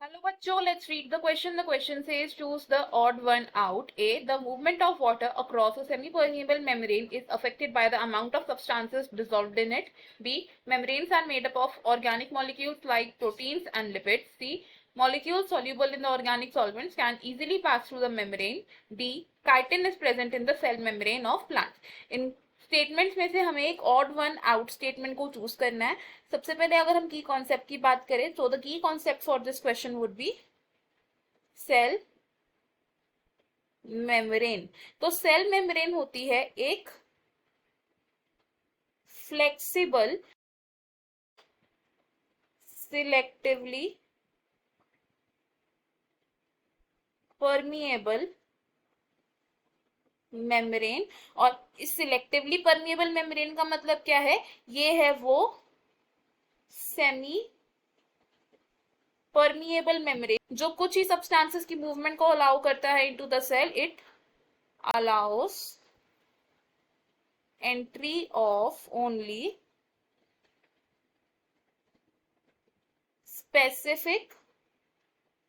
Hello bachcho, let's read the question. The question says choose the odd one out. A. The movement of water across a semi-permeable membrane is affected by the amount of substances dissolved in it. B. Membranes are made up of organic molecules like proteins and lipids. C. Molecules soluble in the organic solvents can easily pass through the membrane. D. Chitin is present in the cell membrane of plants. In statements में से हमें एक odd one out statement को choose करना है। सबसे पहले अगर हम की कॉन्सेप्ट की बात करें तो the key concept for this question would be cell membrane. तो सेल मेम्ब्रेन होती है एक फ्लेक्सिबल सिलेक्टिवली परमिएबल मेम्ब्रेन। और इस सिलेक्टिवली परमिएबल मेम्ब्रेन का मतलब क्या है? ये है वो सेमी परमिएबल मेम्ब्रेन जो कुछ ही सब्सटेंसेस की मूवमेंट को अलाउ करता है into the cell. It allows entry of only specific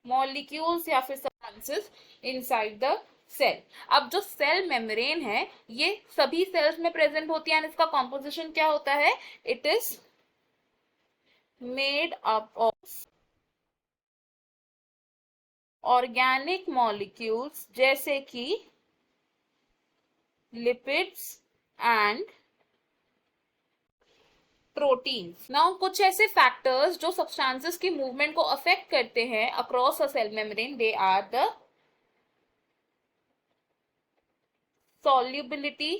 molecules या फिर सब्सटेंसेस इनसाइड द सेल। अब जो सेल मेम्ब्रेन है ये सभी सेल्स में प्रेजेंट होती है। इसका कॉम्पोजिशन क्या होता है? It is made up of organic molecules जैसे कि लिपिड्स एंड प्रोटीन्स। नाउ कुछ ऐसे फैक्टर्स जो सब्सटेंसेस की मूवमेंट को अफेक्ट करते हैं across a cell membrane, they are the solubility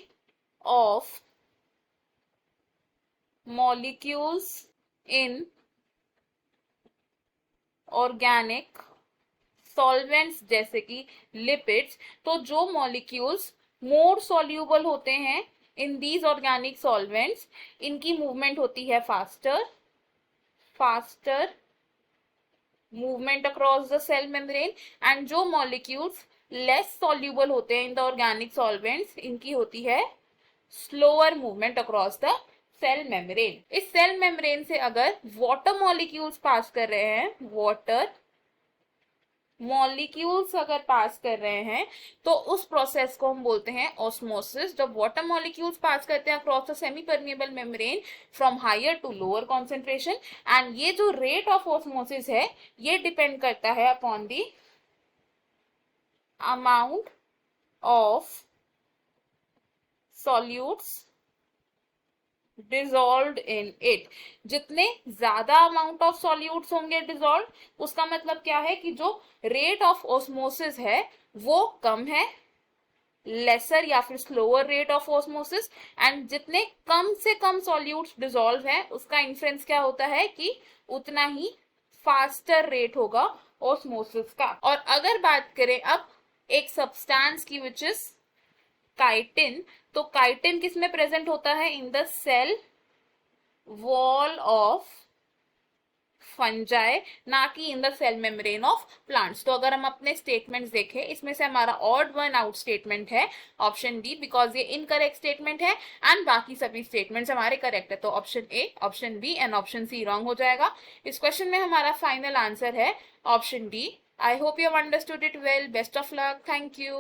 of molecules in organic solvents जैसे कि लिपिड्स। तो जो मॉलिक्यूल्स मोर सॉल्यूबल होते हैं इन दीज ऑर्गेनिक सॉल्वेंट्स, इनकी मूवमेंट होती है faster movement across the cell membrane. And जो मॉलिक्यूल्स लेस सॉल्यूबल होते हैं इन द ऑर्गेनिक सॉल्वेंट्स, इनकी होती है slower movement across the cell membrane. इस सेल मेम्ब्रेन से अगर वाटर मॉलिक्यूल्स पास कर रहे हैं, वाटर मॉलिक्यूल्स अगर पास कर रहे हैं तो उस प्रोसेस को हम बोलते हैं ऑस्मोसिस। जब वाटर मॉलिक्यूल्स पास करते हैं across the semi permeable membrane from higher to lower concentration, and ये जो रेट ऑफ ऑस्मोसिस है ये डिपेंड करता है upon the amount of solutes dissolved in it। जितने ज्यादा अमाउंट ऑफ सॉल्यूट्स होंगे डिजॉल्व, उसका मतलब क्या है कि जो रेट ऑफ ऑस्मोसिस है वो कम है, लेसर या फिर slower rate of osmosis. And जितने कम से कम सॉल्यूट्स डिजॉल्व है उसका इन्फ्रेंस क्या होता है कि उतना ही फास्टर रेट होगा ऑस्मोसिस का। और अगर बात करें अब एक सब्सटेंस की विच इज काइटिन, तो काइटिन किस में प्रेजेंट होता है? In the cell wall of fungi, ना कि in the cell membrane of plants. तो अगर हम अपने स्टेटमेंट्स देखें, इसमें से हमारा ऑड वन आउट स्टेटमेंट है ऑप्शन डी, बिकॉज ये इनकरेक्ट स्टेटमेंट है एंड बाकी सभी स्टेटमेंट्स हमारे करेक्ट है। तो option A, option B and option C wrong हो जाएगा। इस क्वेश्चन में हमारा फाइनल आंसर है option D. I hope you have understood it well. Best of luck. Thank you.